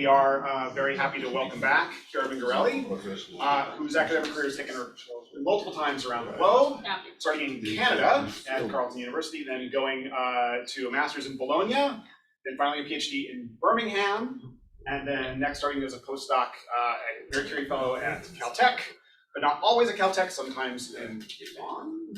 we are very happy to welcome back Chiara Mingarelli, whose academic career has taken her multiple times around the globe, starting in Canada at Carleton University, then going to a master's in Bologna, then finally a PhD in Birmingham, and then next starting as a postdoc, a Marie Curie fellow at Caltech, but not always at Caltech, sometimes in Iran,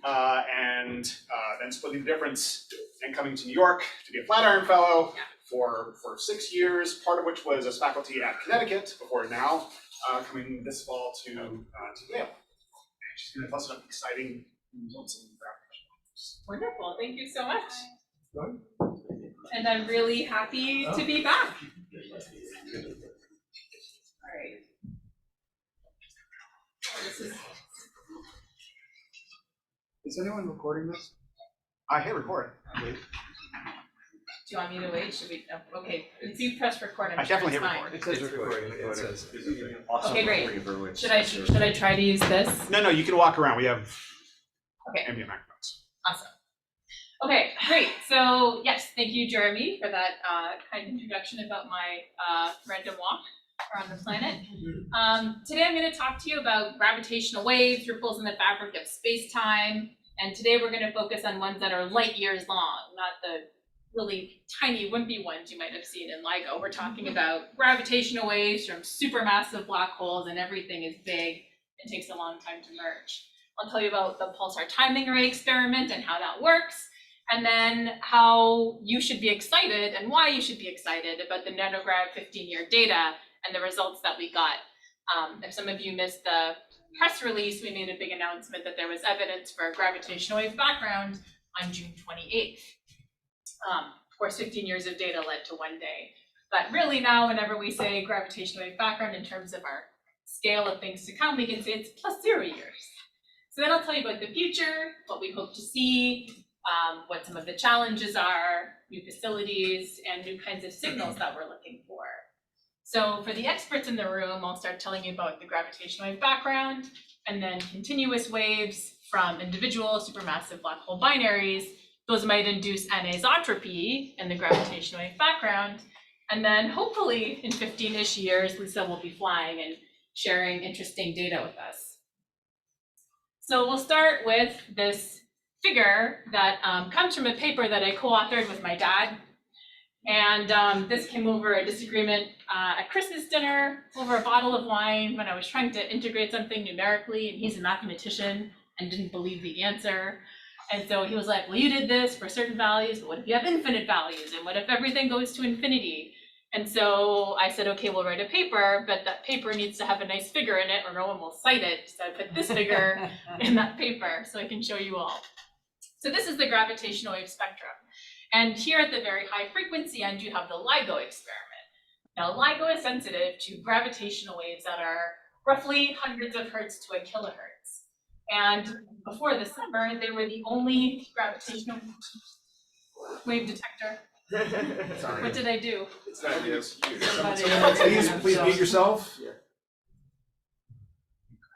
and then splitting the difference and coming to New York to be a Flatiron Fellow for 6 years, part of which was as faculty at Connecticut before now coming this fall to Yale. And she's going to tell us about exciting results in gravitation. Wonderful, thank you so much. And I'm really happy to be back. All right. Is anyone recording this? I hit record. Do you want me to wait? Should we? Oh, okay. If you press record, I definitely hit record. It says recording. It says. Okay, great. Should I try to use this? No, you can walk around. We have ambient microphones. Awesome. Okay, great. So yes, thank you, Jeremy, for that kind introduction about my random walk around the planet. Today I'm going to talk to you about gravitational waves, ripples in the fabric of space-time, and today we're going to focus on ones that are light years long, not the really tiny, wimpy ones you might have seen in LIGO. We're talking about gravitational waves from supermassive black holes, and everything is big and takes a long time to merge. I'll tell you about the pulsar timing array experiment and how that works, and then how you should be excited and why you should be excited about the NANOGrav 15-year data and the results that we got. If some of you missed the press release, we made a big announcement that there was evidence for a gravitational wave background on June 28th. Of course, 15 years of data led to one day. But really now, whenever we say gravitational wave background in terms of our scale of things to come, we can say it's +0 years. So then I'll tell you about the future, what we hope to see, what some of the challenges are, new facilities, and new kinds of signals that we're looking for. So for the experts in the room, I'll start telling you about the gravitational wave background, and then continuous waves from individual supermassive black hole binaries. Those might induce anisotropy in the gravitational wave background. And then hopefully in 15-ish years, Lisa will be flying and sharing interesting data with us. So we'll start with this figure that comes from a paper that I co-authored with my dad. And this came over a disagreement at Christmas dinner over a bottle of wine when I was trying to integrate something numerically, and he's a mathematician and didn't believe the answer. And so he was like, well, you did this for certain values, but what if you have infinite values? And what if everything goes to infinity? And so I said, okay, we'll write a paper, but that paper needs to have a nice figure in it or no one will cite it. So I put this figure in that paper so I can show you all. So this is the gravitational wave spectrum. And here at the very high frequency end, you have the LIGO experiment. Now, LIGO is sensitive to gravitational waves that are roughly hundreds of hertz to a kilohertz. And before this summer, they were the only gravitational wave detector. Sorry. What did I do? It's not you. Please mute yourself.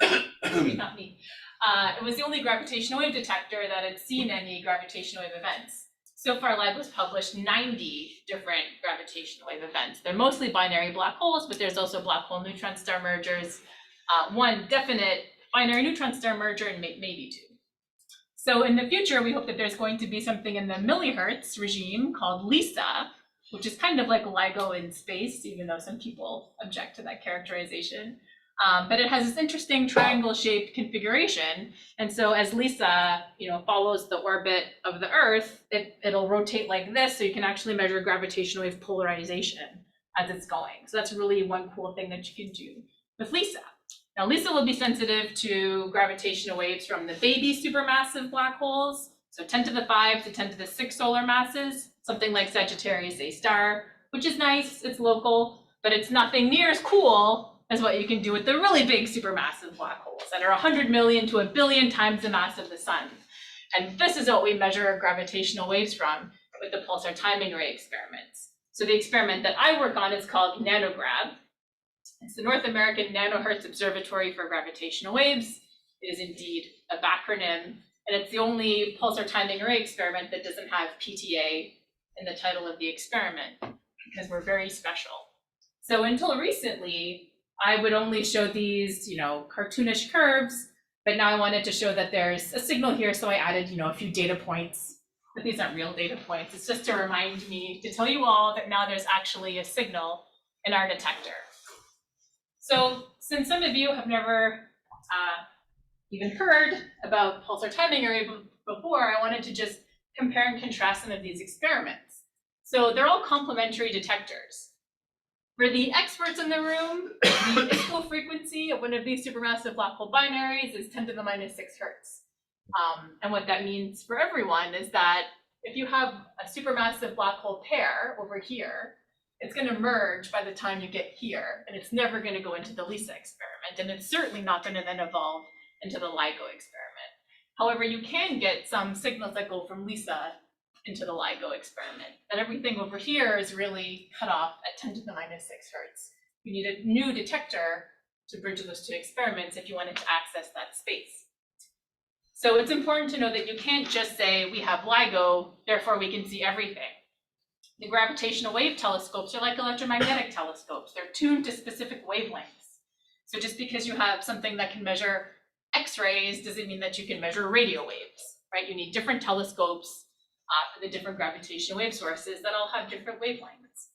Not me. It was the only gravitational wave detector that had seen any gravitational wave events. So far, LIGO's published 90 different gravitational wave events. They're mostly binary black holes, but there's also black hole neutron star mergers, one definite binary neutron star merger, and maybe two. So in the future, we hope that there's going to be something in the millihertz regime called LISA, which is kind of like LIGO in space, even though some people object to that characterization. But it has this interesting triangle-shaped configuration, and so as LISA, follows the orbit of the Earth, it'll rotate like this, so you can actually measure gravitational wave polarization as it's going. So that's really one cool thing that you can do with LISA. Now, LISA will be sensitive to gravitational waves from the baby supermassive black holes, so 10 to the 5 to 10 to the 6 solar masses, something like Sagittarius A star, which is nice, it's local, but it's nothing near as cool as what you can do with the really big supermassive black holes that are 100 million to 1 billion times the mass of the sun. And this is what we measure gravitational waves from with the pulsar timing array experiments. So the experiment that I work on is called NANOGrav. It's the North American Nanohertz Observatory for Gravitational Waves. It is indeed a backronym, and it's the only pulsar timing array experiment that doesn't have PTA in the title of the experiment, because we're very special. So until recently, I would only show these, cartoonish curves, but now I wanted to show that there's a signal here, so I added, a few data points. But these aren't real data points. It's just to remind me to tell you all that now there's actually a signal in our detector. So since some of you have never even heard about pulsar timing array before, I wanted to just compare and contrast some of these experiments. So they're all complementary detectors. For the experts in the room, the ISCO frequency of one of these supermassive black hole binaries is 10 to the minus 6 hertz. And what that means for everyone is that if you have a supermassive black hole pair over here, it's going to merge by the time you get here, and it's never going to go into the LISA experiment, and it's certainly not going to then evolve into the LIGO experiment. However, you can get some signals that go from LISA into the LIGO experiment, and everything over here is really cut off at 10 to the minus 6 hertz. You need a new detector to bridge those two experiments if you wanted to access that space. So it's important to know that you can't just say we have LIGO, therefore we can see everything. The gravitational wave telescopes are like electromagnetic telescopes. They're tuned to specific wavelengths. So just because you have something that can measure X-rays doesn't mean that you can measure radio waves, right? You need different telescopes for the different gravitational wave sources that all have different wavelengths.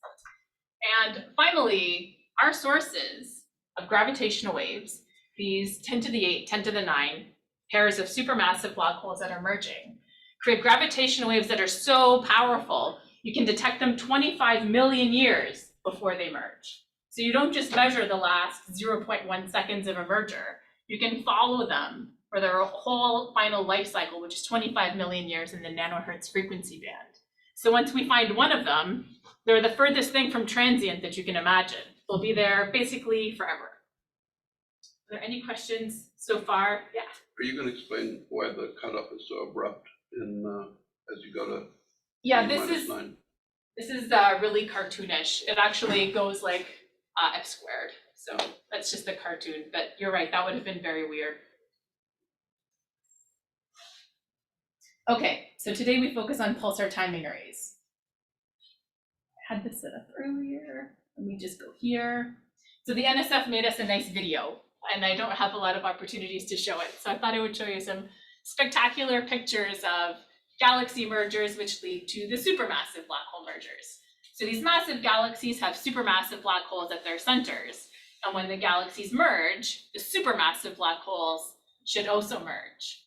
And finally, our sources of gravitational waves, these 10 to the 8, 10 to the 9 pairs of supermassive black holes that are merging, create gravitational waves that are so powerful, you can detect them 25 million years before they merge. So you don't just measure the last 0.1 seconds of a merger, you can follow them for their whole final life cycle, which is 25 million years in the nanohertz frequency band. So once we find one of them, they're the furthest thing from transient that you can imagine. They'll be there basically forever. Are there any questions so far? Yeah. Are you going to explain why the cutoff is so abrupt as you go to -9? This is really cartoonish. It actually goes like f squared. So that's just a cartoon, but you're right, that would have been very weird. Okay, so today we focus on pulsar timing arrays. I had this set up earlier. Let me just go here. So the NSF made us a nice video, and I don't have a lot of opportunities to show it. So I thought I would show you some spectacular pictures of galaxy mergers, which lead to the supermassive black hole mergers. So these massive galaxies have supermassive black holes at their centers. And when the galaxies merge, the supermassive black holes should also merge.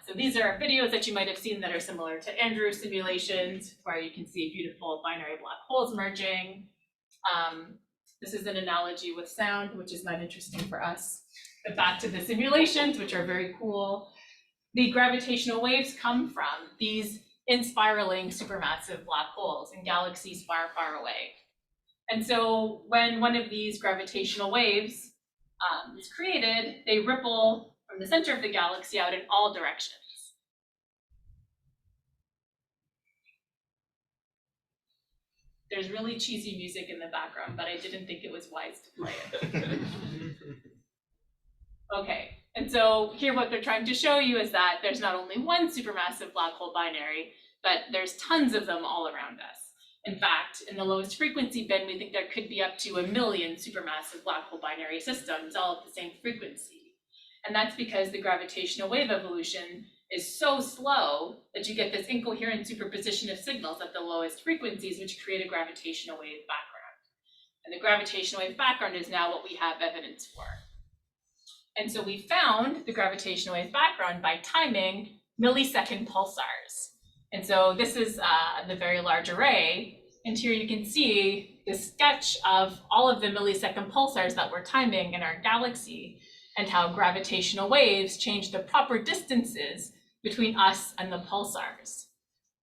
So these are videos that you might have seen that are similar to Andrew simulations, where you can see beautiful binary black holes merging. This is an analogy with sound, which is not interesting for us. But back to the simulations, which are very cool. The gravitational waves come from these in-spiraling supermassive black holes in galaxies far, far away. And so when one of these gravitational waves is created, they ripple from the center of the galaxy out in all directions. There's really cheesy music in the background, but I didn't think it was wise to play it. Okay, and so here what they're trying to show you is that there's not only one supermassive black hole binary, but there's tons of them all around us. In fact, in the lowest frequency band, we think there could be up to 1 million supermassive black hole binary systems, all at the same frequency. And that's because the gravitational wave evolution is so slow that you get this incoherent superposition of signals at the lowest frequencies, which create a gravitational wave background. And the gravitational wave background is now what we have evidence for. And so we found the gravitational wave background by timing millisecond pulsars. And so this is the very large array. And here you can see the sketch of all of the millisecond pulsars that we're timing in our galaxy and how gravitational waves change the proper distances between us and the pulsars.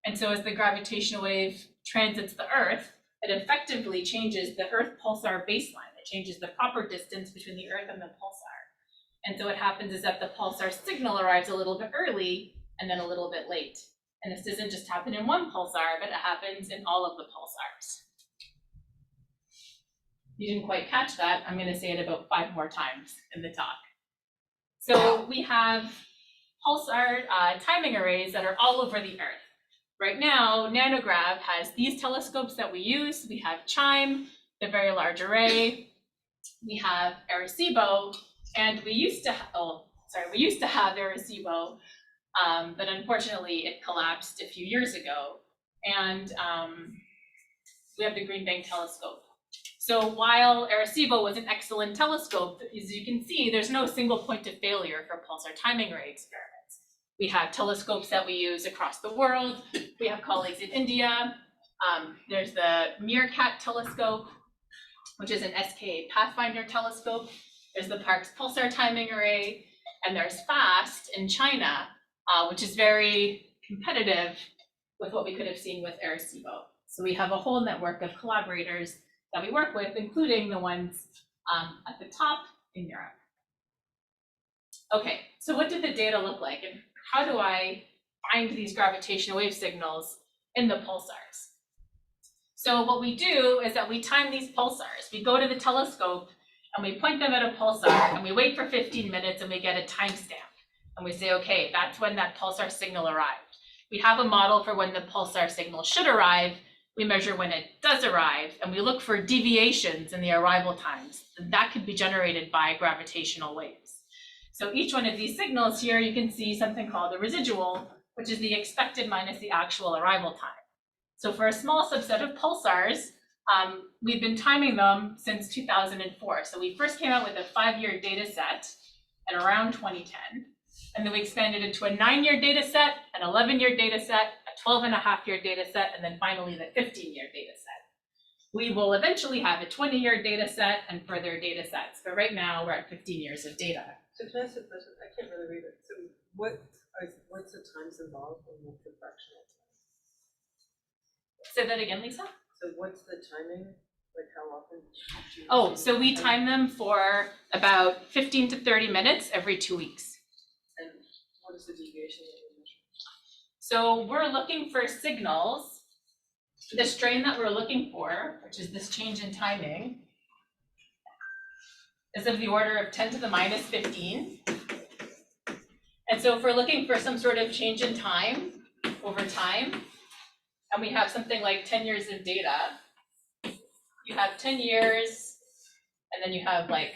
And so as the gravitational wave transits the Earth, it effectively changes the Earth pulsar baseline. It changes the proper distance between the Earth and the pulsar. And so what happens is that the pulsar signal arrives a little bit early and then a little bit late. And this doesn't just happen in one pulsar, but it happens in all of the pulsars. You didn't quite catch that. I'm going to say it about 5 more times in the talk. So we have pulsar timing arrays that are all over the Earth. Right now, NANOGrav has these telescopes that we use. We have CHIME, the Very Large Array, we have Arecibo, and we used to have Arecibo, but unfortunately it collapsed a few years ago. And we have the Green Bank telescope. So while Arecibo was an excellent telescope, as you can see, there's no single point of failure for pulsar timing array experiments. We have telescopes that we use across the world. We have colleagues in India. There's the Meerkat telescope, which is an SK Pathfinder telescope. There's the Parkes Pulsar Timing Array, and there's FAST in China, which is very competitive with what we could have seen with Arecibo. So we have a whole network of collaborators that we work with, including the ones at the top in Europe. Okay, so what did the data look like, and how do I find these gravitational wave signals in the pulsars? So what we do is that we time these pulsars. We go to the telescope and we point them at a pulsar and we wait for 15 minutes and we get a timestamp. And we say, okay, that's when that pulsar signal arrived. We have a model for when the pulsar signal should arrive. We measure when it does arrive, and we look for deviations in the arrival times. And that could be generated by gravitational waves. So each one of these signals here, you can see something called the residual, which is the expected minus the actual arrival time. So for a small subset of pulsars, we've been timing them since 2004. So we first came out with a 5-year data set at around 2010. And then we expanded it to a 9-year data set, an 11-year data set, a 12.5-year data set, and then finally the 15-year data set. We will eventually have a 20-year data set and further data sets, but right now we're at 15 years of data. So can I ask a question? I can't really read it. So what's the times involved in the fractional time? Say that again, Lisa? So what's the timing? Like how often? Do you Oh, so we time them for about 15 to 30 minutes every 2 weeks. And what is the deviation that you measure? So we're looking for signals. The strain that we're looking for, which is this change in timing, is of the order of 10 to the minus 15. And so if we're looking for some sort of change in time over time, and we have something like 10 years of data, you have 10 years, and then you have like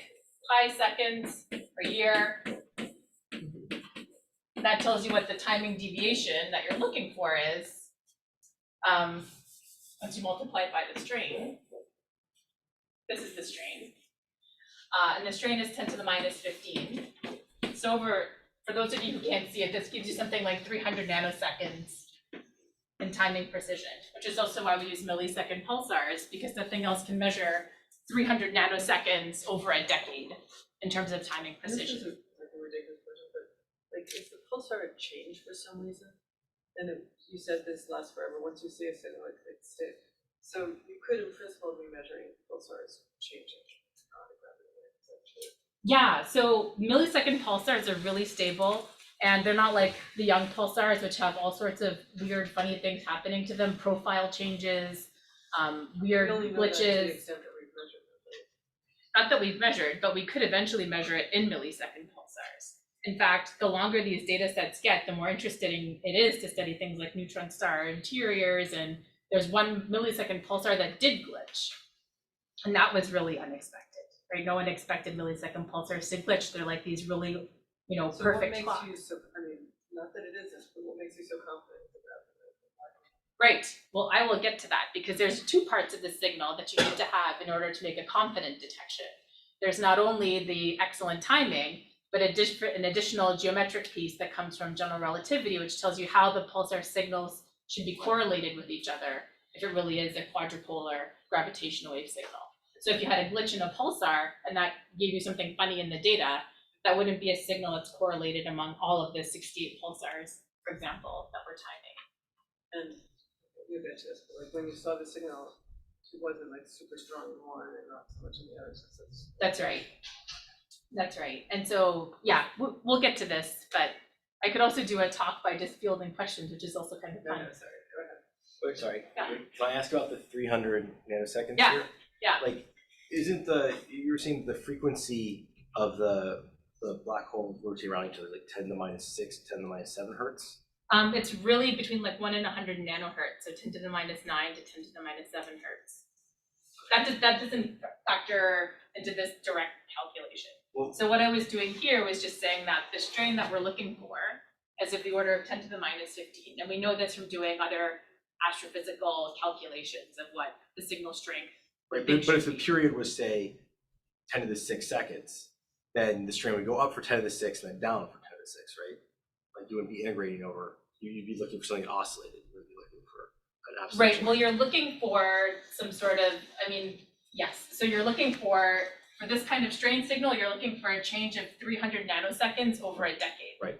pi seconds per year. That tells you what the timing deviation that you're looking for is. Once you multiply it by the strain, this is the strain. And the strain is 10 to the minus 15. So for those of you who can't see it, this gives you something like 300 nanoseconds in timing precision, which is also why we use millisecond pulsars, because nothing else can measure 300 nanoseconds over a decade in terms of timing precision. This is like a ridiculous question, but like is the pulsar a change for some reason? And you said this lasts forever. Once you see a signal, it sticks. So you could, in principle, be measuring pulsars changing on a gravity wave. Is that true? Yeah, so millisecond pulsars are really stable, and they're not like the young pulsars, which have all sorts of weird, funny things happening to them, profile changes, weird We only know that to the glitches. extent that we've measured them, right? Not that we've measured, but we could eventually measure it in millisecond pulsars. In fact, the longer these data sets get, the more interesting it is to study things like neutron star interiors, and there's one millisecond pulsar that did glitch, and that was really unexpected, right? No one expected millisecond pulsars to glitch. They're like these really, So perfect what clocks. makes you so, I mean, not that it isn't, but what makes you so confident about it? Right, well, I will get to that, because there's two parts of the signal that you need to have in order to make a confident detection. There's not only the excellent timing, but an additional geometric piece that comes from general relativity, which tells you how the pulsar signals should be correlated with each other if it really is a quadrupolar gravitational wave signal. So if you had a glitch in a pulsar and that gave you something funny in the data, that wouldn't be a signal that's correlated among all of the 68 pulsars, for example, that we're timing. And you get to this, but like when you saw the signal, it wasn't like super strong in one and not so much in the other. So That's right. That's right. And so, yeah, we'll get to this, but I could also do a talk by just fielding questions, which is also kind of fun. no, sorry, go ahead. Wait, sorry. Yeah. Can I ask about the 300 nanoseconds Yeah, here? yeah. Like, isn't you were saying the frequency of the black hole rotating around each other like 10 to the minus 6, 10 to the minus 7 hertz? It's really between like 1 and 100 nanohertz, so 10 to the minus 9 to 10 to the minus 7 hertz. that doesn't factor into this direct calculation. Well- So what I was doing here was just saying that the strain that we're looking for is of the order of 10 to the minus 15. And we know this from doing other astrophysical calculations of what the signal strength Right, think but if should the be. period was, say, 10 to the 6 seconds, then the strain would go up for 10 to the 6 and then down for 10 to the 6, right? Like you wouldn't be integrating over, you'd be looking for something oscillated, you would be looking for an absolute Right, change. well, you're looking for some sort of, I mean, yes, so you're looking for this kind of strain signal, you're looking for a change of 300 nanoseconds over a decade. Right.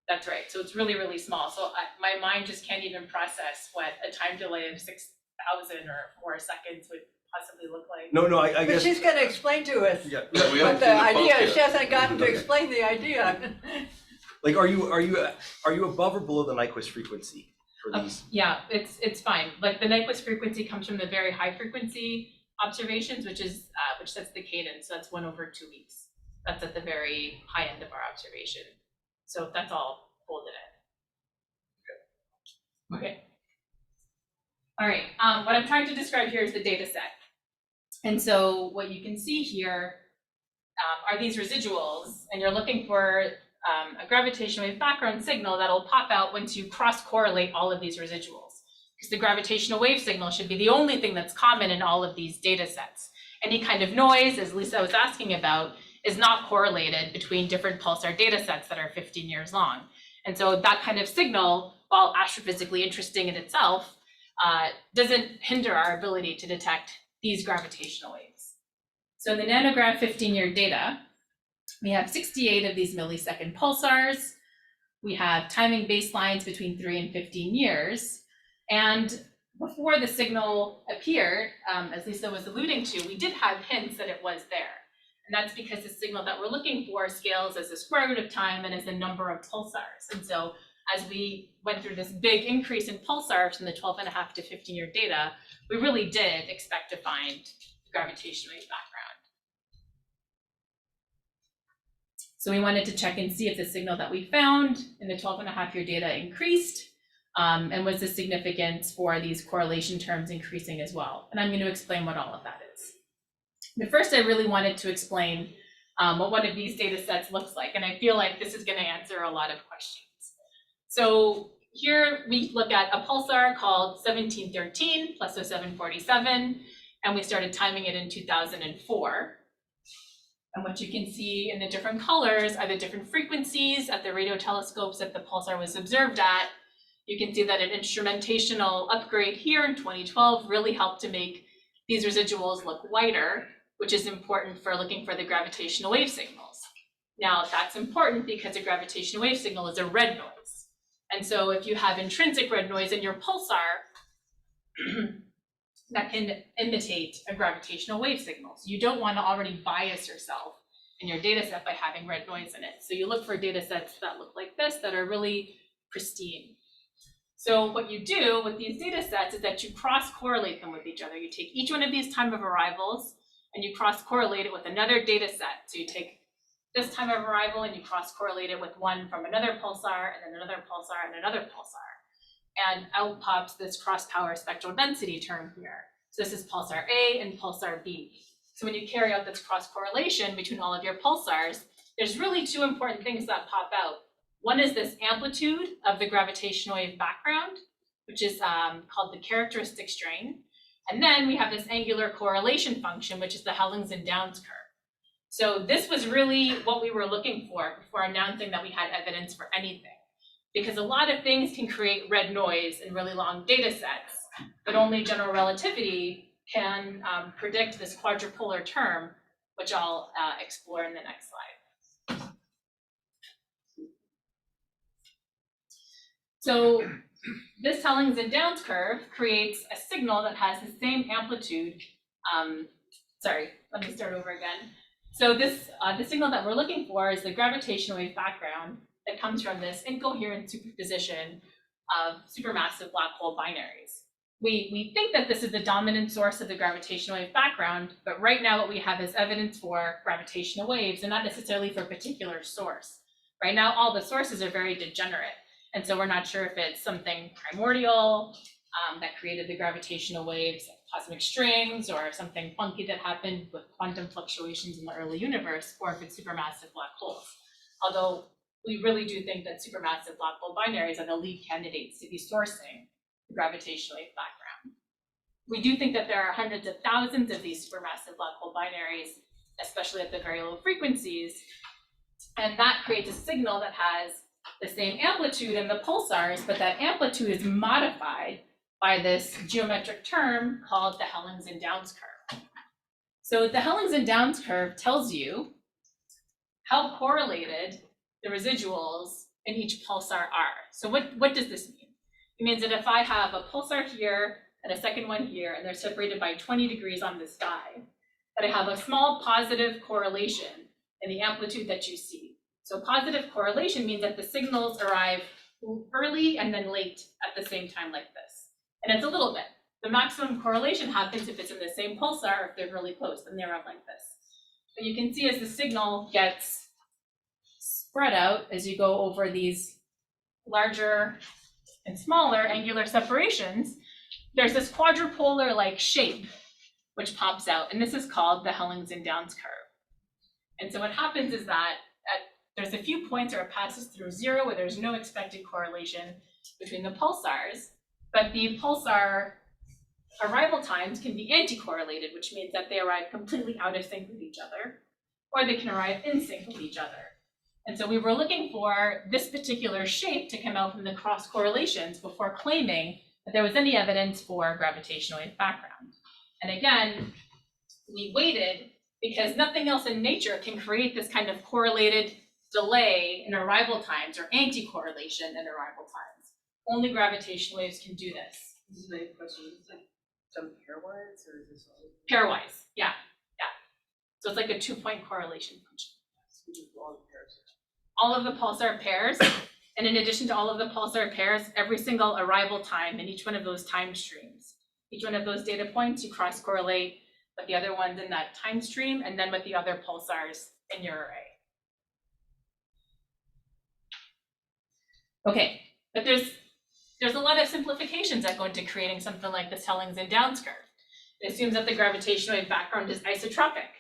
That's right, so it's really, really small. So my mind just can't even process what a time delay of 6,000 or 4 seconds would possibly look like. No, I But guess. she's gonna explain to us Yeah, We what haven't the seen the idea, pulse she yet. hasn't gotten to explain the idea. like, are you above or below the Nyquist frequency for these? Yeah, it's fine. Like the Nyquist frequency comes from the very high frequency observations, which sets the cadence. So that's 1 over 2 weeks. That's at the very high end of our observation. So that's all folded in. Okay. All right. What I'm trying to describe here is the data set. And so what you can see here are these residuals, and you're looking for a gravitational wave background signal that'll pop out once you cross-correlate all of these residuals. Because the gravitational wave signal should be the only thing that's common in all of these data sets. Any kind of noise, as Lisa was asking about, is not correlated between different pulsar data sets that are 15 years long. And so that kind of signal, while astrophysically interesting in itself, doesn't hinder our ability to detect these gravitational waves. So in the NANOGrav 15-year data, we have 68 of these millisecond pulsars. We have timing baselines between 3 and 15 years. And before the signal appeared, as Lisa was alluding to, we did have hints that it was there. And that's because the signal that we're looking for scales as the square root of time and as the number of pulsars. And so as we went through this big increase in pulsars from the 12.5 to 15-year data, we really did expect to find the gravitational wave background. So we wanted to check and see if the signal that we found in the 12.5-year data increased, and was the significance for these correlation terms increasing as well. And I'm going to explain what all of that is. But first, I really wanted to explain what one of these data sets looks like, and I feel like this is going to answer a lot of questions. So here we look at a pulsar called 1713 plus 0747, and we started timing it in 2004. And what you can see in the different colors are the different frequencies at the radio telescopes that the pulsar was observed at. You can see that an instrumentational upgrade here in 2012 really helped to make these residuals look whiter, which is important for looking for the gravitational wave signals. Now, that's important because a gravitational wave signal is a red noise. And so if you have intrinsic red noise in your pulsar, that can imitate a gravitational wave signal. So you don't want to already bias yourself in your data set by having red noise in it. So you look for data sets that look like this, that are really pristine. So what you do with these data sets is that you cross-correlate them with each other. You take each one of these time of arrivals and you cross-correlate it with another data set. So you take this time of arrival and you cross-correlate it with one from another pulsar and then another pulsar and another pulsar. And out pops this cross-power spectral density term here. So this is pulsar A and pulsar B. So when you carry out this cross-correlation between all of your pulsars, there's really two important things that pop out. One is this amplitude of the gravitational wave background, which is called the characteristic strain. And then we have this angular correlation function, which is the Hellings and Downs curve. So this was really what we were looking for before announcing that we had evidence for anything. Because a lot of things can create red noise in really long data sets, but only general relativity can predict this quadrupolar term, which I'll explore in the next slide. So this Hellings and Downs curve creates a signal that has the same amplitude. Sorry, let me start over again. So this the signal that we're looking for is the gravitational wave background that comes from this incoherent superposition of supermassive black hole binaries. We think that this is the dominant source of the gravitational wave background, but right now what we have is evidence for gravitational waves and not necessarily for a particular source. Right now, all the sources are very degenerate. And so we're not sure if it's something primordial that created the gravitational waves cosmic strings or something funky that happened with quantum fluctuations in the early universe, or if it's supermassive black holes. Although we really do think that supermassive black hole binaries are the lead candidates to be sourcing the gravitational wave background. We do think that there are hundreds of thousands of these supermassive black hole binaries, especially at the very low frequencies, and that creates a signal that has the same amplitude in the pulsars, but that amplitude is modified by this geometric term called the Hellings and Downs curve. So the Hellings and Downs curve tells you how correlated the residuals in each pulsar are. So what does this mean? It means that if I have a pulsar here and a second one here, and they're separated by 20 degrees on this die, that I have a small positive correlation in the amplitude that you see. So positive correlation means that the signals arrive early and then late at the same time like this. And it's a little bit. The maximum correlation happens if it's in the same pulsar, or if they're really close, then they arrive like this. But you can see as the signal gets spread out, as you go over these larger and smaller angular separations, there's this quadrupolar-like shape which pops out, and this is called the Hellings and Downs curve. And so what happens is that there's a few points where it passes through zero, where there's no expected correlation between the pulsars, but the pulsar arrival times can be anti-correlated, which means that they arrive completely out of sync with each other, or they can arrive in sync with each other. And so we were looking for this particular shape to come out from the cross correlations before claiming that there was any evidence for gravitational wave background. And again, we waited because nothing else in nature can create this kind of correlated delay in arrival times or anti-correlation in arrival times. Only gravitational waves can do this. This is my question, is it like some pairwise or is this all? Pairwise, yeah. So it's like a 2-point correlation function. We just all the pairs. All of the pulsar pairs, and in addition to all of the pulsar pairs, every single arrival time in each one of those time streams, each one of those data points, you cross correlate with the other ones in that time stream, and then with the other pulsars in your array. Okay, but there's a lot of simplifications that go into creating something like this Hellings and Downs curve. It assumes that the gravitational wave background is isotropic.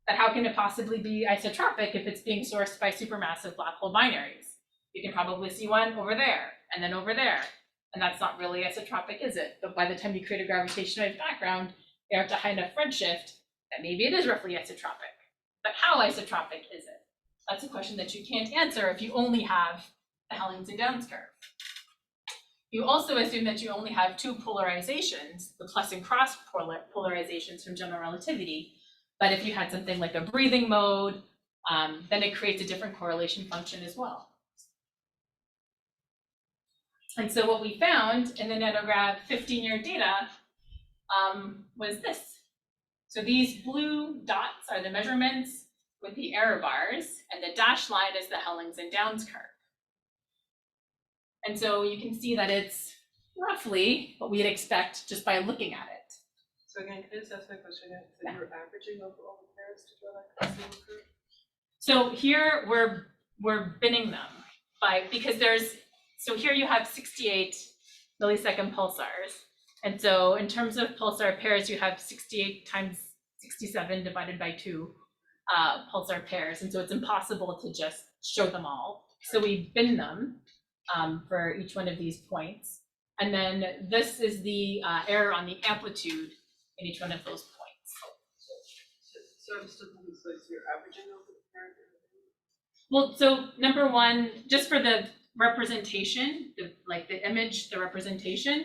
But how can it possibly be isotropic if it's being sourced by supermassive black hole binaries? You can probably see one over there, and then over there. And that's not really isotropic, is it? But by the time you create a gravitational wave background, you're at a high enough redshift that maybe it is roughly isotropic. But how isotropic is it? That's a question that you can't answer if you only have the Hellings and Downs curve. You also assume that you only have two polarizations, the plus and cross polarizations from general relativity. But if you had something like a breathing mode, then it creates a different correlation function as well. And so what we found in the NANOGrav 15-year data was this. So these blue dots are the measurements with the error bars, and the dashed line is the Hellings and Downs curve. And so you can see that it's roughly what we'd expect just by looking at it. So again, can I just ask my question again? So you're averaging over all the pairs to draw that single curve? So here we're binning them because so here you have 68 millisecond pulsars. And so in terms of pulsar pairs, you have 68 times 67 divided by 2 pulsar pairs. And so it's impossible to just show them all. So we bin them for each one of these points. And then this is the error on the amplitude in each one of those points. So I'm still thinking, so you're averaging over the pairs? Well, so number one, just for the representation, the image, the representation,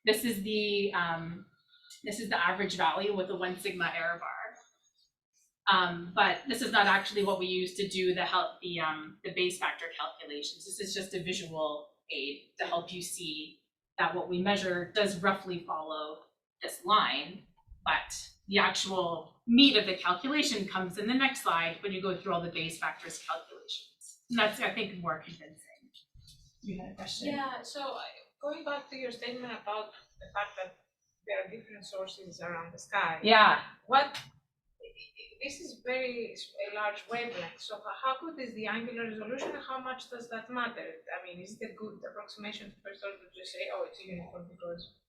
this is the average value with the 1 sigma error bar. But this is not actually what we use to do the base factor calculations. This is just a visual aid to help you see that what we measure does roughly follow this line, but the actual meat of the calculation comes in the next slide when you go through all the base factors calculations. And that's, I think, more convincing. You had a question? Yeah, so going back to your statement about the fact that there are different sources around the sky. Yeah. This is a large wavelength, so how good is the angular resolution and how much does that matter? I mean, is it a good approximation for sort of just say, oh, it's uniform because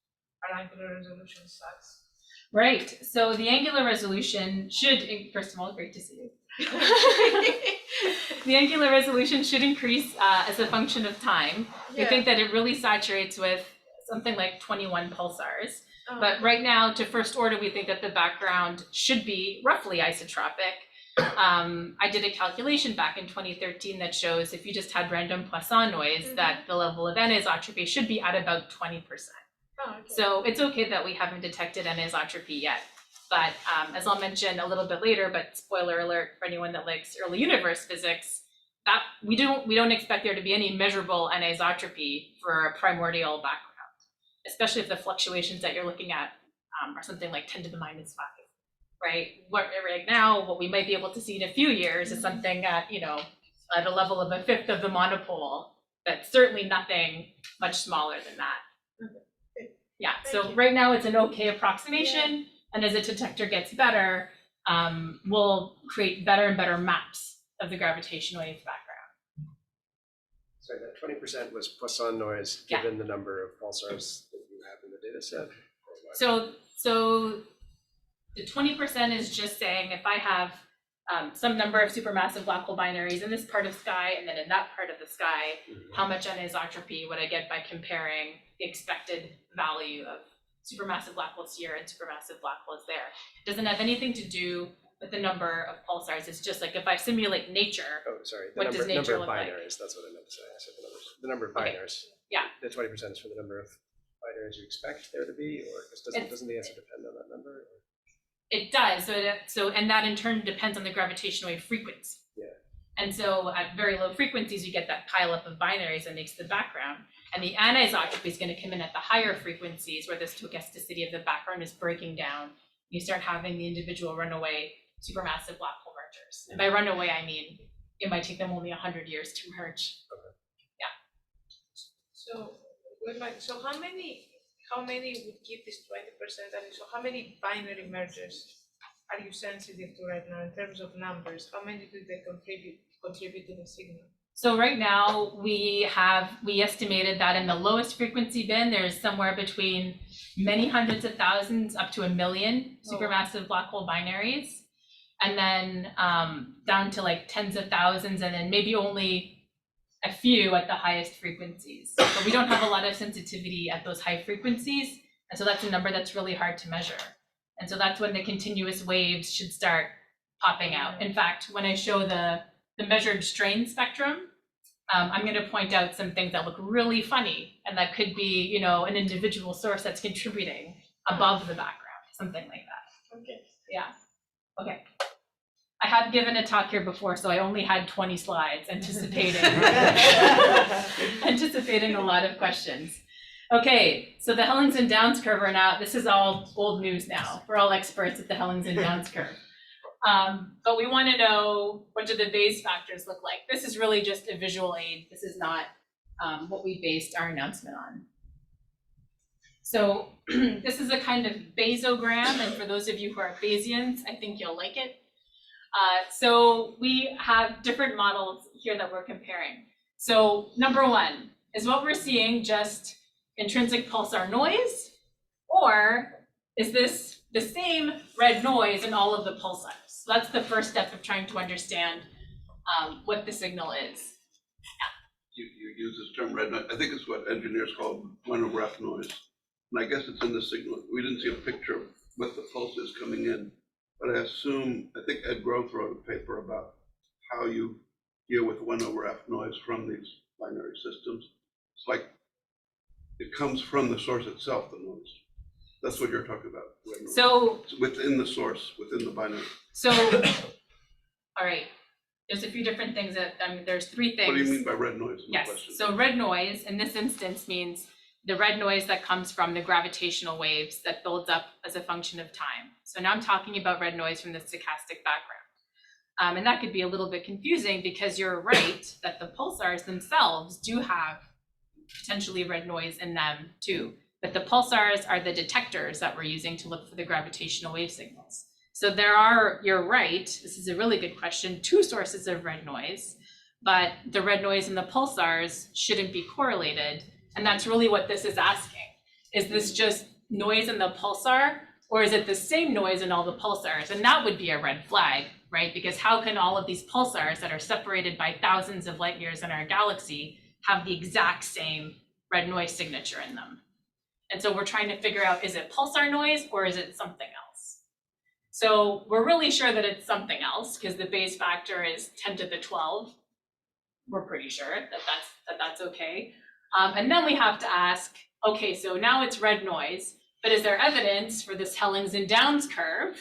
our angular resolution sucks? Right, so the angular resolution should, first of all, great to see you. The angular resolution should increase as a function of time. We think that it really saturates with something like 21 pulsars. But right now, to first order, we think that the background should be roughly isotropic. I did a calculation back in 2013 that shows if you just had random Poisson noise, that the level of anisotropy should be at about 20%. So it's okay that we haven't detected anisotropy yet. But as I'll mention a little bit later, but spoiler alert for anyone that likes early universe physics, that we don't expect there to be any measurable anisotropy for a primordial background, especially if the fluctuations that you're looking at are something like 10 to the minus 5, right? Right now, what we might be able to see in a few years is something at, at a level of a fifth of the monopole, but certainly nothing much smaller than that. Yeah, so right now it's an okay approximation, and as a detector gets better, we'll create better and better maps of the gravitational wave background. Sorry, that 20% was Poisson noise given the number of pulsars that you have in the data set? So the 20% is just saying if I have some number of supermassive black hole binaries in this part of the sky, and then in that part of the sky, how much anisotropy would I get by comparing the expected value of supermassive black holes here and supermassive black holes there. It doesn't have anything to do with the number of pulsars. It's just like if I simulate nature. Oh, sorry. What does nature number of look like? binaries, that's what I meant to say. I said the number of binaries. Yeah. The 20% is for the number of binaries you expect there to be, or doesn't the answer depend on that number? Or? It does. And that in turn depends on the gravitational wave frequency. Yeah. And so at very low frequencies, you get that pileup of binaries that makes the background. And the anisotropy is going to come in at the higher frequencies where the stochasticity of the background is breaking down. You start having the individual runaway supermassive black hole mergers. And by runaway, I mean it might take them only 100 years to merge. Okay. So how many would give this 20%? And so how many binary mergers are you sensitive to right now in terms of numbers? How many do they contribute to the signal? So right now we estimated that in the lowest frequency bin, there's somewhere between many hundreds of thousands up to 1 million supermassive black hole binaries. And then down to like tens of thousands, and then maybe only a few at the highest frequencies. But we don't have a lot of sensitivity at those high frequencies. And so that's a number that's really hard to measure. And so that's when the continuous waves should start popping out. In fact, when I show the measured strain spectrum, I'm going to point out some things that look really funny, and that could be, an individual source that's contributing above the background, something like that. Okay. Yeah. Okay. I have given a talk here before, so I only had 20 slides, anticipating a lot of questions. Okay, so the Hellings and Downs curve are now, this is all old news now. We're all experts at the Hellings and Downs curve. But we want to know, what do the Bayes factors look like? This is really just a visual aid. This is not what we based our announcement on. So this is a kind of Bayesogram, and for those of you who are Bayesians, I think you'll like it. So we have different models here that we're comparing. So number one, is what we're seeing just intrinsic pulsar noise, or is this the same red noise in all of the pulsars? So that's the first step of trying to understand what the signal is. You use this term red noise. I think it's what engineers call NANOGrav noise. And I guess it's in the signal. We didn't see a picture of what the pulse is coming in, but I think Ed Grove wrote a paper about how you deal with NANOGrav noise from these binary systems. It's like it comes from the source itself, the noise. That's what you're talking about. So it's within the source, within the binary. So, all right, there's a few different things that, there's three things. What do you mean by red noise? Yes, so red noise in this instance means the red noise that comes from the gravitational waves that builds up as a function of time. So now I'm talking about red noise from the stochastic background. And that could be a little bit confusing because you're right that the pulsars themselves do have potentially red noise in them too. But the pulsars are the detectors that we're using to look for the gravitational wave signals. So there are, you're right, this is a really good question, 2 sources of red noise, but the red noise and the pulsars shouldn't be correlated. And that's really what this is asking. Is this just noise in the pulsar, Or is it the same noise in all the pulsars? And that would be a red flag, right? Because how can all of these pulsars that are separated by thousands of light years in our galaxy have the exact same red noise signature in them? And so we're trying to figure out, is it pulsar noise or is it something else? So we're really sure that it's something else because the Bayes factor is 10 to the 12. We're pretty sure that that's okay. And then we have to ask, okay, so now it's red noise, but is there evidence for this Hellings and Downs curve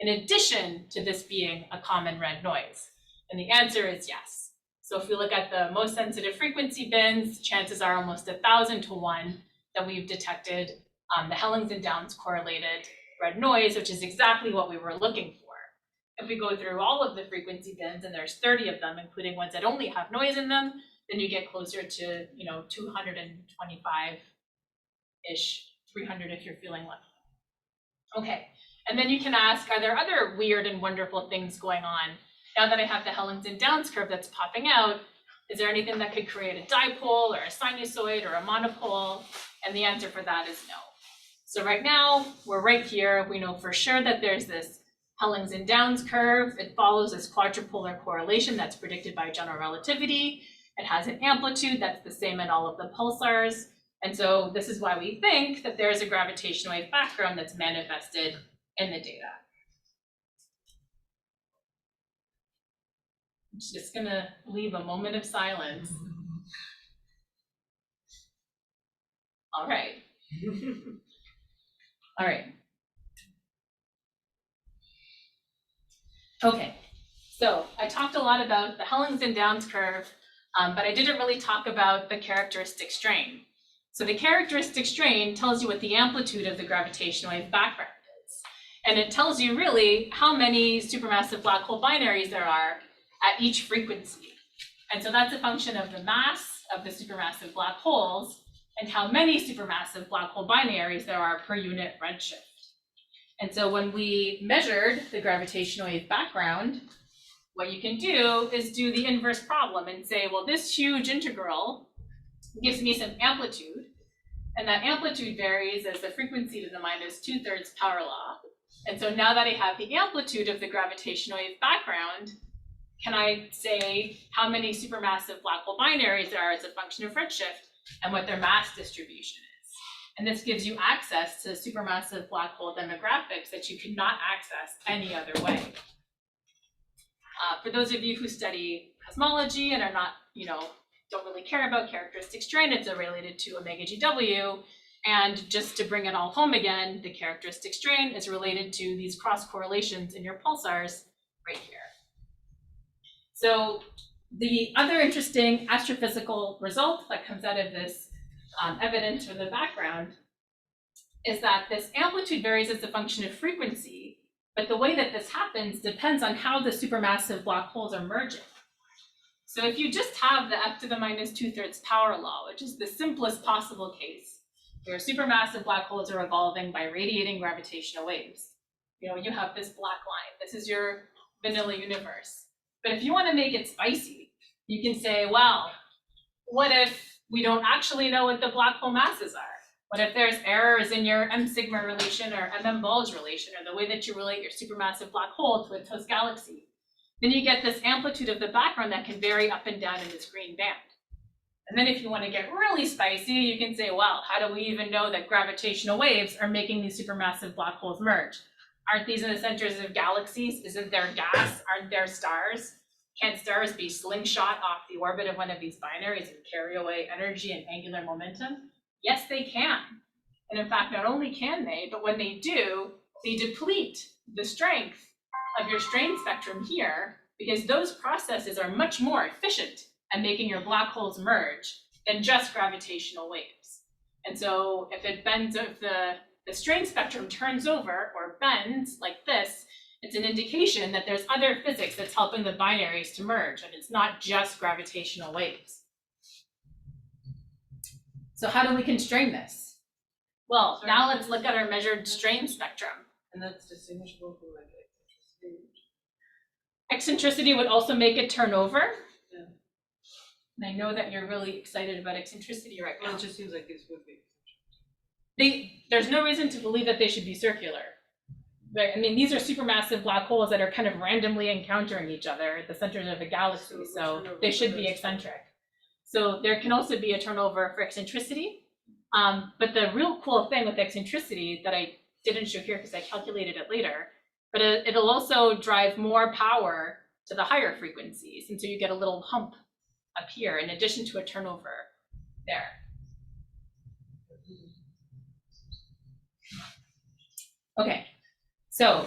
in addition to this being a common red noise? And the answer is yes. So if we look at the most sensitive frequency bins, chances are almost 1,000 to 1 that we've detected the Hellings and Downs correlated red noise, which is exactly what we were looking for. If we go through all of the frequency bins, and there's 30 of them, including ones that only have noise in them, then you get closer to 225-ish, 300 if you're feeling lucky. Okay, and then you can ask, are there other weird and wonderful things going on? Now that I have the Hellings and Downs curve that's popping out, is there anything that could create a dipole or a sinusoid or a monopole? And the answer for that is no. So right now, we're right here. We know for sure that there's this Hellings and Downs curve. It follows this quadrupolar correlation that's predicted by general relativity. It has an amplitude that's the same in all of the pulsars. And so this is why we think that there's a gravitational wave background that's manifested in the data. I'm just gonna leave a moment of silence. All right. All right. Okay, so I talked a lot about the Hellings and Downs curve, but I didn't really talk about the characteristic strain. So the characteristic strain tells you what the amplitude of the gravitational wave background is. And it tells you really how many supermassive black hole binaries there are at each frequency. And so that's a function of the mass of the supermassive black holes and how many supermassive black hole binaries there are per unit redshift. And so when we measured the gravitational wave background, what you can do is do the inverse problem and say, well, this huge integral gives me some amplitude, and that amplitude varies as the frequency to the -2/3 power law. And so now that I have the amplitude of the gravitational wave background, can I say how many supermassive black hole binaries there are as a function of redshift and what their mass distribution is? And this gives you access to supermassive black hole demographics that you cannot access any other way. For those of you who study cosmology and are not, don't really care about characteristic strain, it's related to omega GW. And just to bring it all home again, the characteristic strain is related to these cross correlations in your pulsars right here. So the other interesting astrophysical result that comes out of this evidence for the background is that this amplitude varies as a function of frequency, but the way that this happens depends on how the supermassive black holes are merging. So if you just have the f to the -2/3 power law, which is the simplest possible case, where supermassive black holes are evolving by radiating gravitational waves, you have this black line. This is your vanilla universe. But if you want to make it spicy, you can say, well, what if we don't actually know what the black hole masses are? What if there's errors in your M sigma relation or MM-Balls relation, or the way that you relate your supermassive black hole to its host galaxy? Then you get this amplitude of the background that can vary up and down in this green band. And then if you want to get really spicy, you can say, well, how do we even know that gravitational waves are making these supermassive black holes merge? Aren't these in the centers of galaxies? Isn't there gas? Aren't there stars? Can't stars be slingshot off the orbit of one of these binaries and carry away energy and angular momentum? Yes, they can. And in fact, not only can they, but when they do, they deplete the strength of your strain spectrum here, because those processes are much more efficient at making your black holes merge than just gravitational waves. And so if it bends, if the strain spectrum turns over or bends like this, it's an indication that there's other physics that's helping the binaries to merge, and it's not just gravitational waves. So how do we constrain this? Well, now let's look at our measured strain spectrum. And that's distinguishable from like eccentricity. Eccentricity would also make it turn over. Yeah. And I know that you're really excited about eccentricity right now. Well, it just seems like these would be. there's no reason to believe that they should be circular. Right? I mean, these are supermassive black holes that are kind of randomly encountering each other at the centers of a galaxy, so they should be eccentric. So there can also be a turnover for eccentricity. But the real cool thing with eccentricity that I didn't show here because I calculated it later, but it'll also drive more power to the higher frequencies. And so you get a little hump up here in addition to a turnover there. Okay, so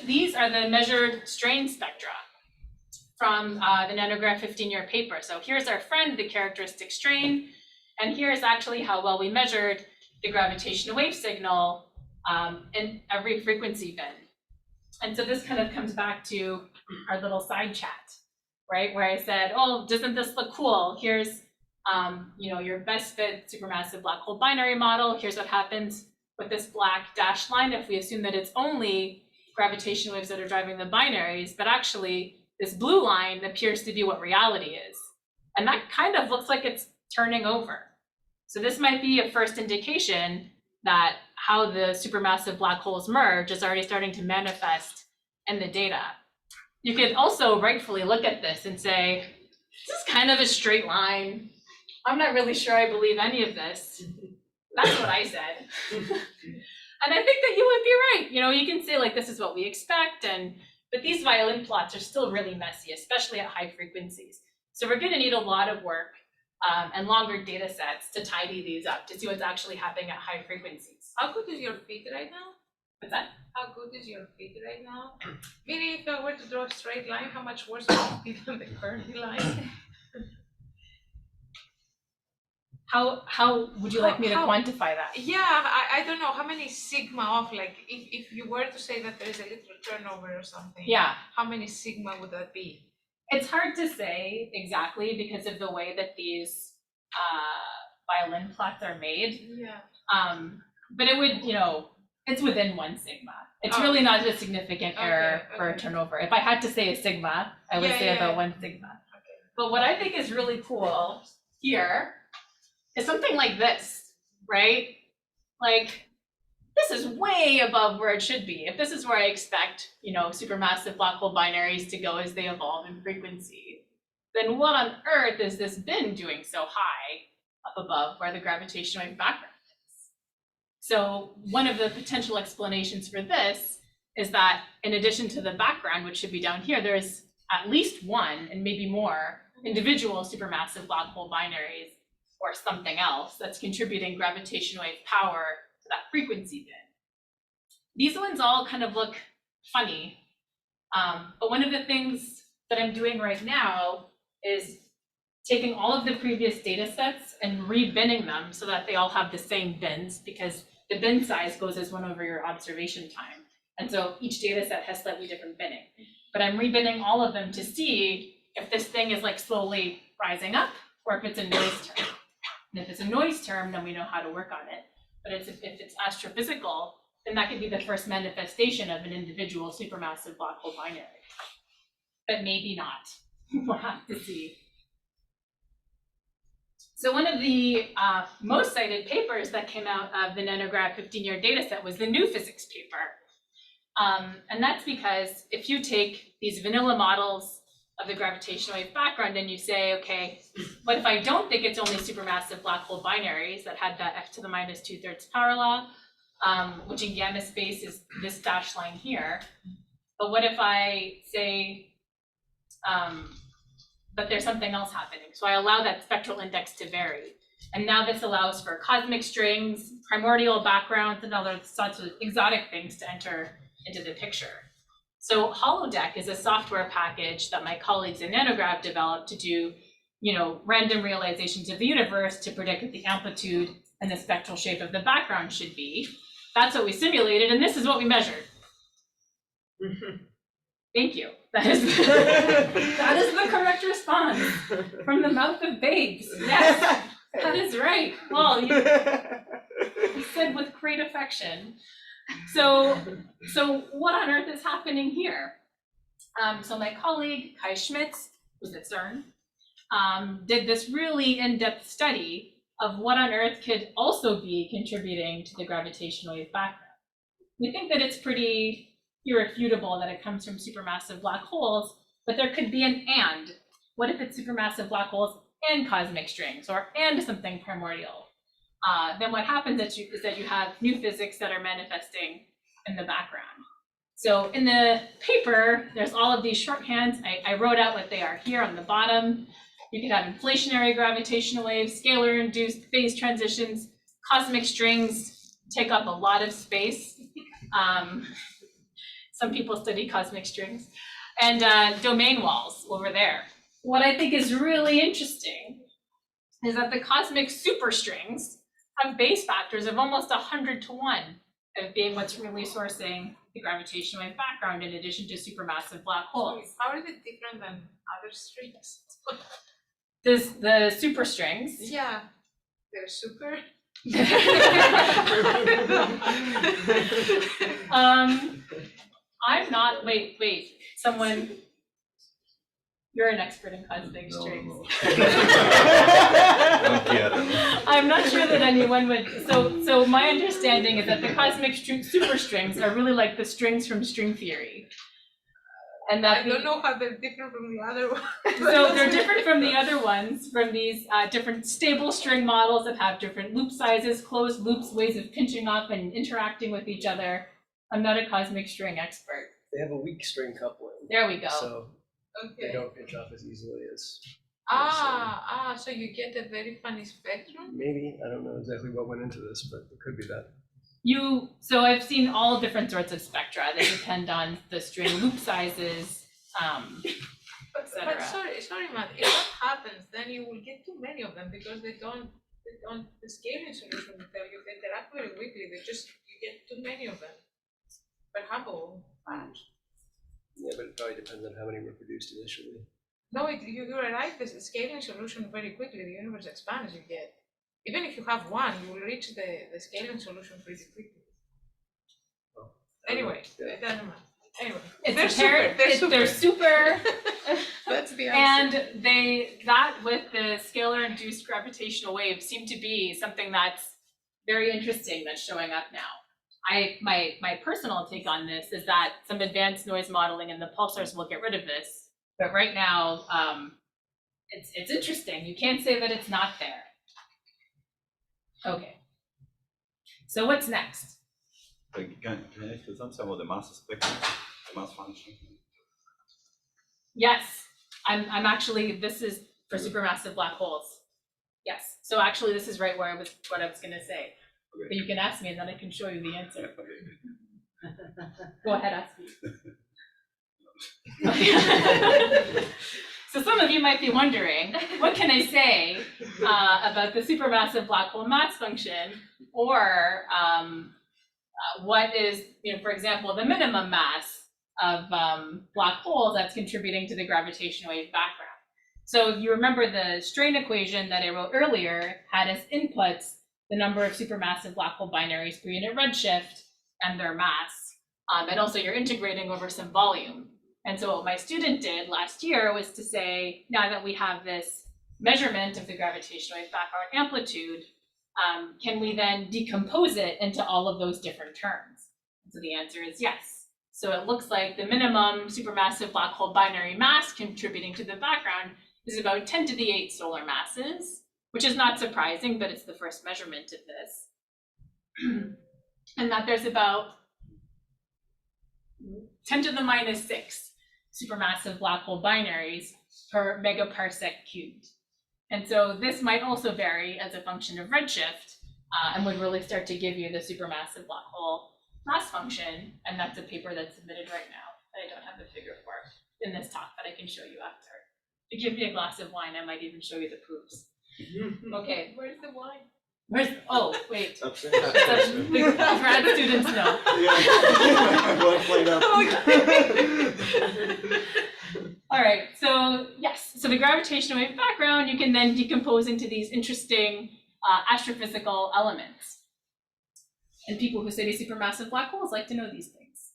these are the measured strain spectra from the NANOGrav 15-year paper. So here's our friend, the characteristic strain, and here's actually how well we measured the gravitational wave signal in every frequency bin. And so this kind of comes back to our little side chat, right? Where I said, oh, doesn't this look cool? Here's your best fit supermassive black hole binary model. Here's what happens with this black dashed line if we assume that it's only gravitational waves that are driving the binaries, but actually this blue line appears to be what reality is. And that kind of looks like it's turning over. So this might be a first indication that how the supermassive black holes merge is already starting to manifest in the data. You could also rightfully look at this and say, this is kind of a straight line. I'm not really sure I believe any of this. That's what I said. And I think that you would be right. You can say like, this is what we expect, but these violin plots are still really messy, especially at high frequencies. So we're gonna need a lot of work and longer data sets to tidy these up, to see what's actually happening at high frequencies. How good is your fit right now? What's that? How good is your fit right now? Meaning, if I were to draw a straight line, how much worse would it be than the curvy line? How would you like me to quantify that? Yeah, I don't know, how many sigma off, like if you were to say that there is a little turnover or something, Yeah, how many sigma would that be? it's hard to say exactly because of the way that these violin plots are made. Yeah. But it would, it's within 1 sigma. It's Oh. really not a significant error Okay, for a okay. turnover. If I had to say a sigma, I would Yeah, say yeah, about yeah. 1 sigma. Okay. But what I think is really cool here is something like this, right? Like, this is way above where it should be. If this is where I expect, supermassive black hole binaries to go as they evolve in frequency, then what on earth is this bin doing so high up above where the gravitational wave background is? So one of the potential explanations for this is that in addition to the background, which should be down here, there's at least one and maybe more individual supermassive black hole binaries or something else that's contributing gravitational wave power to that frequency bin. These ones all kind of look funny, but one of the things that I'm doing right now is taking all of the previous data sets and re-binning them so that they all have the same bins, because the bin size goes as 1 over your observation time. And so each data set has slightly different binning. But I'm re-binning all of them to see if this thing is like slowly rising up or if it's a noise term. And if it's a noise term, then we know how to work on it. But if it's astrophysical, then that could be the first manifestation of an individual supermassive black hole binary. But maybe not. We'll have to see. So one of the most cited papers that came out of the NANOGrav 15-year dataset was the new physics paper. And that's because if you take these vanilla models of the gravitational wave background and you say, okay, what if I don't think it's only supermassive black hole binaries that had that f to the minus 2/3 power law, which in gamma space is this dashed line here. But what if I say, but there's something else happening? So I allow that spectral index to vary. And now this allows for cosmic strings, primordial backgrounds, and other sorts of exotic things to enter into the picture. So Holodeck is a software package that my colleagues in NANOGrav developed to do, random realizations of the universe to predict what the amplitude and the spectral shape of the background should be. That's what we simulated, and this is what we measured. Thank you. That is the correct response from the mouth of babes. Yes, that is right. Well, you said with great affection. So what on earth is happening here? So my colleague Kai Schmitz, who's at CERN, did this really in-depth study of what on Earth could also be contributing to the gravitational wave background. We think that it's pretty irrefutable that it comes from supermassive black holes, but there could be an and. What if it's supermassive black holes and cosmic strings, or and something primordial? Then what happens is that you have new physics that are manifesting in the background. So in the paper, there's all of these shorthands. I wrote out what they are here on the bottom. You could have inflationary gravitational waves, scalar-induced phase transitions, cosmic strings take up a lot of space. Some people study cosmic strings, and domain walls over there. What I think is really interesting is that the cosmic superstrings have base factors of almost 100 to 1 of being what's really sourcing the gravitational wave background in addition to supermassive black holes. How are they different than other strings? The superstrings. Yeah, they're super. I'm not, wait, someone, you're an expert in cosmic strings. I'm not sure that anyone would, so my understanding is that the cosmic superstrings are really like the strings from string theory. And that I don't know how they're different from the other ones. So they're different from the other ones, from these different stable string models that have different loop sizes, closed loops, ways of pinching up and interacting with each other. I'm not a cosmic string expert. They have a weak string coupling. There we go. So they Okay. don't pinch off as easily as So you get a very funny spectrum? maybe. I don't know exactly what went into this, but it could be that. So I've seen all different sorts of spectra that depend on the string loop sizes, But sorry, Matt, if that happens, then you will get too many of them because the scaling solution will tell you they interact very weakly, you get too many of them. But Hubble, Yeah, but it probably depends on how many were produced initially. no, you're right, the scaling solution very quickly, the universe expands, you get. Even if you have one, you will reach the scaling solution pretty quickly. Well, Anyway, yeah. it doesn't matter. Anyway, it's they're apparent, super. they're super. That's the answer. And that with the scalar-induced gravitational waves seem to be something that's very interesting that's showing up now. My personal take on this is that some advanced noise modeling and the pulsars will get rid of this, but right now it's interesting. You can't say that it's not there. Okay. So what's next? Can I present some of the mass spectrum, the mass function? Yes, I'm actually, this is for supermassive black holes. Yes, so actually this is right what I was gonna say. Okay. But you can ask me and then I can show you the answer. Okay. Go ahead, ask me. So some of you might be wondering, what can I say about the supermassive black hole mass function, or what is, for example, the minimum mass of black holes that's contributing to the gravitational wave background. So if you remember the strain equation that I wrote earlier had as inputs the number of supermassive black hole binaries per unit redshift and their mass, and also you're integrating over some volume. And so what my student did last year was to say, now that we have this measurement of the gravitational wave background amplitude, can we then decompose it into all of those different terms? And so the answer is yes. So it looks like the minimum supermassive black hole binary mass contributing to the background is about 10 to the 8 solar masses, which is not surprising, but it's the first measurement of this. And that there's about 10 to the minus 6 supermassive black hole binaries per megaparsec cubed. And so this might also vary as a function of redshift, and would really start to give you the supermassive black hole mass function. And that's a paper that's submitted right now that I don't have the figure for in this talk, but I can show you after. If you give me a glass of wine, I might even show you the proofs. Okay. Where's the wine? Where's, oh, wait. Upstairs. The grad students know. One plate up. All right, so yes, so the gravitational wave background, you can then decompose into these interesting astrophysical elements. And people who study supermassive black holes like to know these things.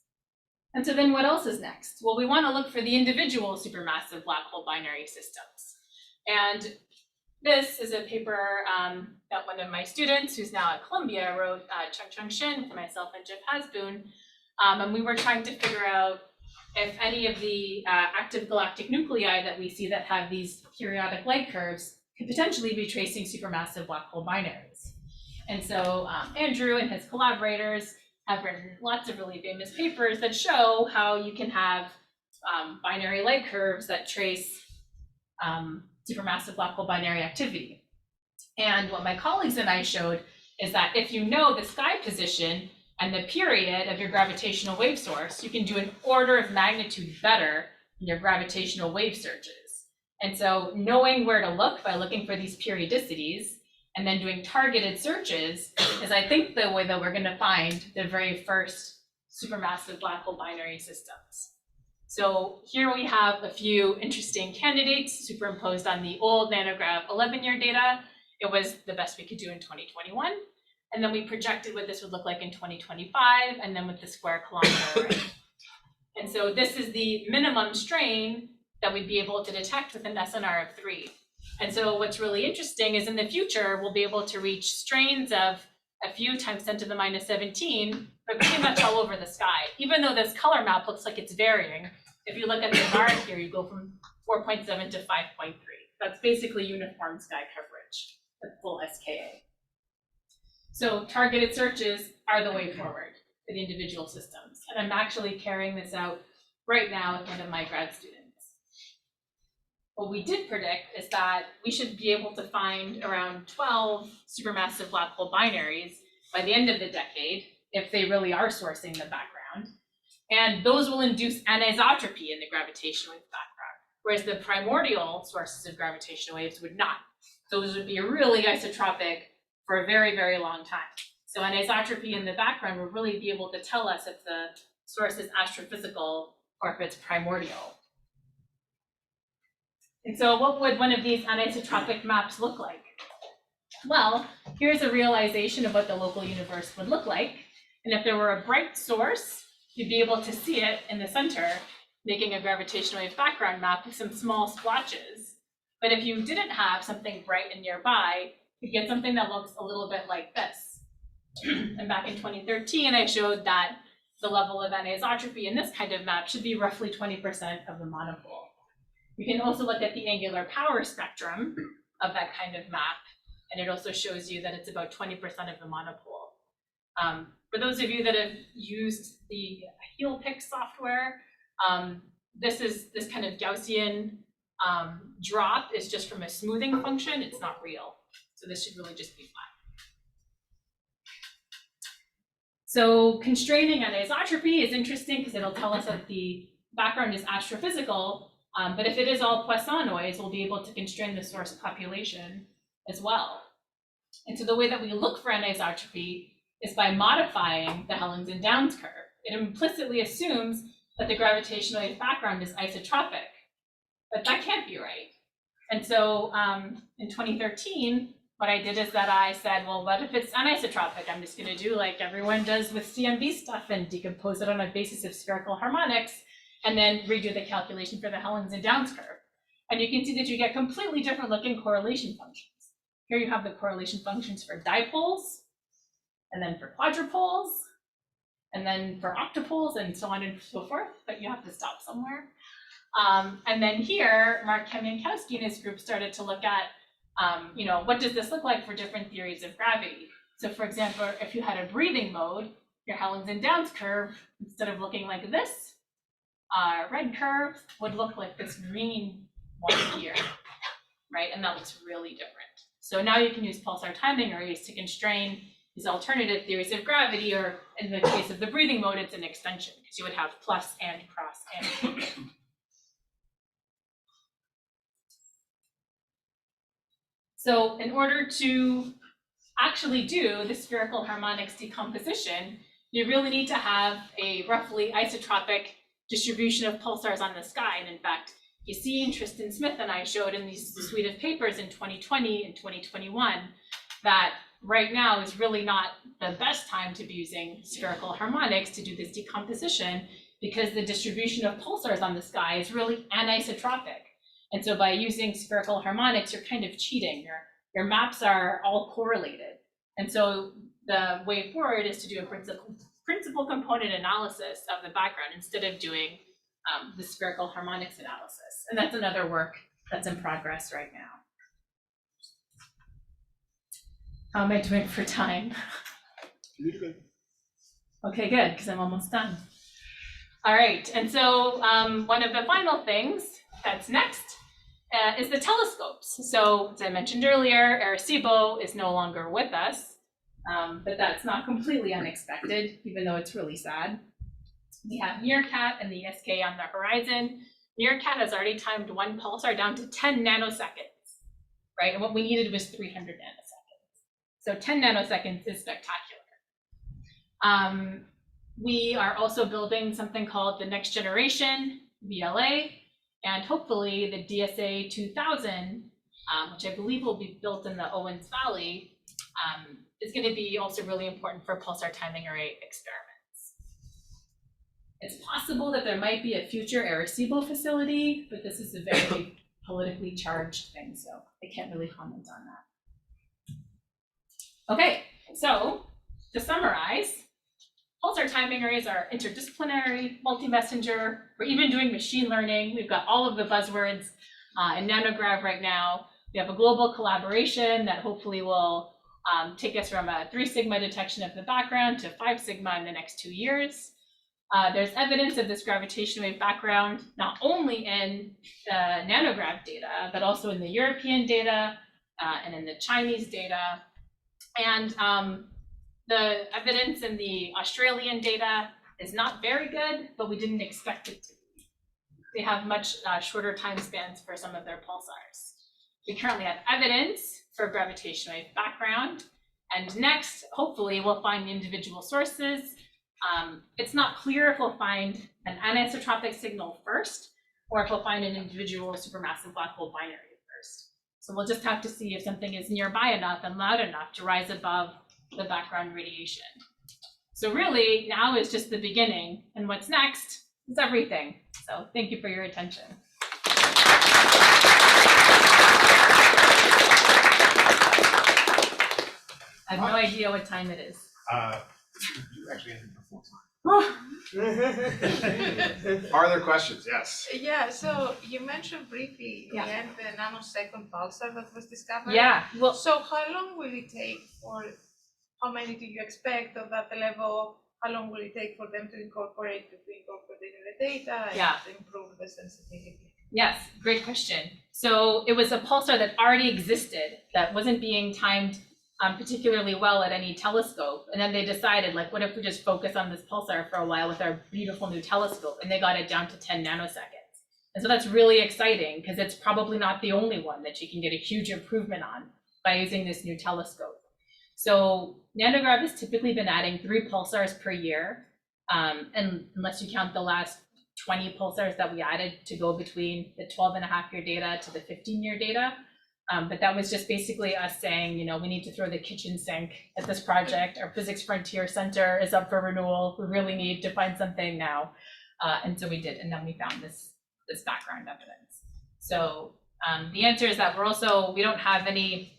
And so then what else is next? Well, we want to look for the individual supermassive black hole binary systems. And this is a paper that one of my students, who's now at Columbia, wrote, Chung Shin, for myself and Jeff Hasboon, and we were trying to figure out if any of the active galactic nuclei that we see that have these periodic light curves could potentially be tracing supermassive black hole binaries. And so Andrew and his collaborators have written lots of really famous papers that show how you can have binary light curves that trace supermassive black hole binary activity. And what my colleagues and I showed is that if you know the sky position and the period of your gravitational wave source, you can do an order of magnitude better in your gravitational wave searches. And so knowing where to look by looking for these periodicities and then doing targeted searches is, I think, the way that we're going to find the very first supermassive black hole binary systems. So here we have a few interesting candidates superimposed on the old NANOGrav 11-year data. It was the best we could do in 2021. And then we projected what this would look like in 2025, and then with the square kilometer array. And so this is the minimum strain that we'd be able to detect with an SNR of 3. And so what's really interesting is in the future, we'll be able to reach strains of a few times 10 to the minus 17, but pretty much all over the sky. Even though this color map looks like it's varying, if you look at the bar here, you go from 4.7 to 5.3. That's basically uniform sky coverage with full SKA. So targeted searches are the way forward for the individual systems. And I'm actually carrying this out right now with one of my grad students. What we did predict is that we should be able to find around 12 supermassive black hole binaries by the end of the decade, if they really are sourcing the background. And those will induce anisotropy in the gravitational wave background, whereas the primordial sources of gravitational waves would not. Those would be really isotropic for a very, very long time. So anisotropy in the background will really be able to tell us if the source is astrophysical or if it's primordial. And so what would one of these anisotropic maps look like? Well, here's a realization of what the local universe would look like. And if there were a bright source, you'd be able to see it in the center, making a gravitational wave background map with some small splotches. But if you didn't have something bright and nearby, you get something that looks a little bit like this. And back in 2013, I showed that the level of anisotropy in this kind of map should be roughly 20% of the monopole. You can also look at the angular power spectrum of that kind of map, and it also shows you that it's about 20% of the monopole. For those of you that have used the HealPick software, this kind of Gaussian drop is just from a smoothing function. It's not real. So this should really just be flat. So constraining anisotropy is interesting because it'll tell us that the background is astrophysical, but if it is all Poisson noise, we'll be able to constrain the source population as well. And so the way that we look for anisotropy is by modifying the Hellings and Downs curve. It implicitly assumes that the gravitational wave background is isotropic, but that can't be right. And so in 2013, what I did is that I said, well, what if it's anisotropic? I'm just going to do like everyone does with CMB stuff and decompose it on a basis of spherical harmonics, and then redo the calculation for the Hellings and Downs curve. And you can see that you get completely different looking correlation functions. Here you have the correlation functions for dipoles, and then for quadrupoles, and then for octupoles, and so on and so forth, but you have to stop somewhere. And then here, Mark Kamiankowski and his group started to look at, what does this look like for different theories of gravity? So for example, if you had a breathing mode, your Hellings and Downs curve, instead of looking like this, red curve would look like this green one here, right? And that looks really different. So now you can use pulsar timing arrays to constrain these alternative theories of gravity, or in the case of the breathing mode, it's an extension, because you would have plus and cross and. So in order to actually do the spherical harmonics decomposition, you really need to have a roughly isotropic distribution of pulsars on the sky. And in fact, you see, Tristan Smith and I showed in these suite of papers in 2020 and 2021 that right now is really not the best time to be using spherical harmonics to do this decomposition, because the distribution of pulsars on the sky is really anisotropic. And so by using spherical harmonics, you're kind of cheating. Your maps are all correlated. And so the way forward is to do a principal component analysis of the background instead of doing the spherical harmonics analysis. And that's another work that's in progress right now. How am I doing for time? Okay, good, because I'm almost done. All right, and so one of the final things that's next is the telescopes. So as I mentioned earlier, Arecibo is no longer with us, but that's not completely unexpected, even though it's really sad. We have Meerkat and the SK on the horizon. Meerkat has already timed one pulsar down to 10 nanoseconds, right? And what we needed was 300 nanoseconds. So 10 nanoseconds is spectacular. We are also building something called the Next Generation VLA, and hopefully the DSA 2000, which I believe will be built in the Owens Valley, is going to be also really important for pulsar timing array experiments. It's possible that there might be a future Arecibo facility, but this is a very politically charged thing, so I can't really comment on that. Okay, so to summarize, pulsar timing arrays are interdisciplinary, multi-messenger. We're even doing machine learning. We've got all of the buzzwords in NANOGrav right now. We have a global collaboration that hopefully will take us from a 3 sigma detection of the background to 5 sigma in the next 2 years. There's evidence of this gravitational wave background, not only in the NANOGrav data, but also in the European data and in the Chinese data. And the evidence in the Australian data is not very good, but we didn't expect it to be. They have much shorter time spans for some of their pulsars. We currently have evidence for gravitational wave background, and next, hopefully, we'll find individual sources. It's not clear if we'll find an anisotropic signal first, or if we'll find an individual supermassive black hole binary first. So we'll just have to see if something is nearby enough and loud enough to rise above the background radiation. So really, now is just the beginning, and what's next is everything. So thank you for your attention. I have no idea what time it is. You actually ended before time. Are there questions? Yes. Yeah, so you mentioned briefly Yeah. again the nanosecond pulsar that was discovered. Yeah, well, So how long will it take, or how many do you expect of that level? How long will it take for them to incorporate in the data and Yeah. improve the sensitivity? yes, great question. So it was a pulsar that already existed that wasn't being timed particularly well at any telescope. And then they decided, like, what if we just focus on this pulsar for a while with our beautiful new telescope? And they got it down to 10 nanoseconds. And so that's really exciting because it's probably not the only one that you can get a huge improvement on by using this new telescope. So NANOGrav has typically been adding 3 pulsars per year, and unless you count the last 20 pulsars that we added to go between the 12.5-year data to the 15-year data. But that was just basically us saying, you know, we need to throw the kitchen sink at this project. Our Physics Frontier Center is up for renewal. We really need to find something now. And so we did, and then we found this background evidence. So the answer is that we don't have any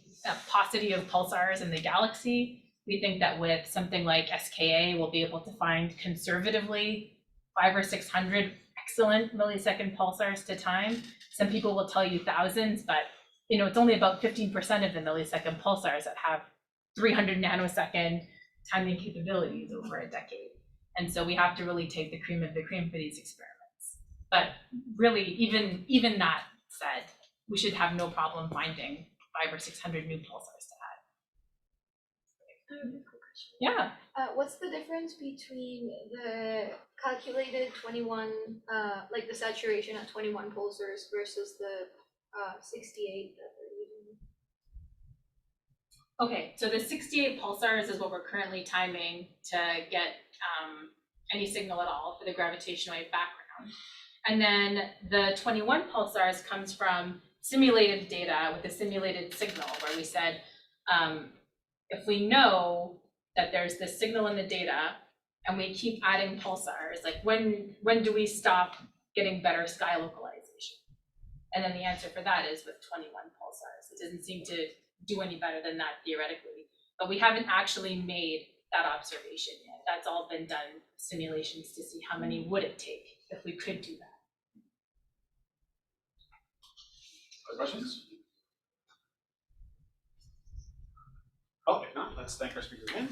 paucity of pulsars in the galaxy. We think that with something like SKA, we'll be able to find conservatively 500 or 600 excellent millisecond pulsars to time. Some people will tell you thousands, but you know, it's only about 15% of the millisecond pulsars that have 300 nanosecond timing capabilities over a decade. And so we have to really take the cream of the cream for these experiments. But really, even that said, we should have no problem finding 500 or 600 new pulsars to add. Yeah. What's the difference between the calculated 21, like the saturation at 21 pulsars versus the 68 that they're using? Okay, so the 68 pulsars is what we're currently timing to get any signal at all for the gravitational wave background. And then the 21 pulsars comes from simulated data with a simulated signal where we said, if we know that there's this signal in the data and we keep adding pulsars, like when do we stop getting better sky localization? And then the answer for that is with 21 pulsars. It doesn't seem to do any better than that theoretically, but we haven't actually made that observation yet. That's all been done simulations to see how many would it take if we could do that. Other questions? Oh, if not, let's thank our speaker again.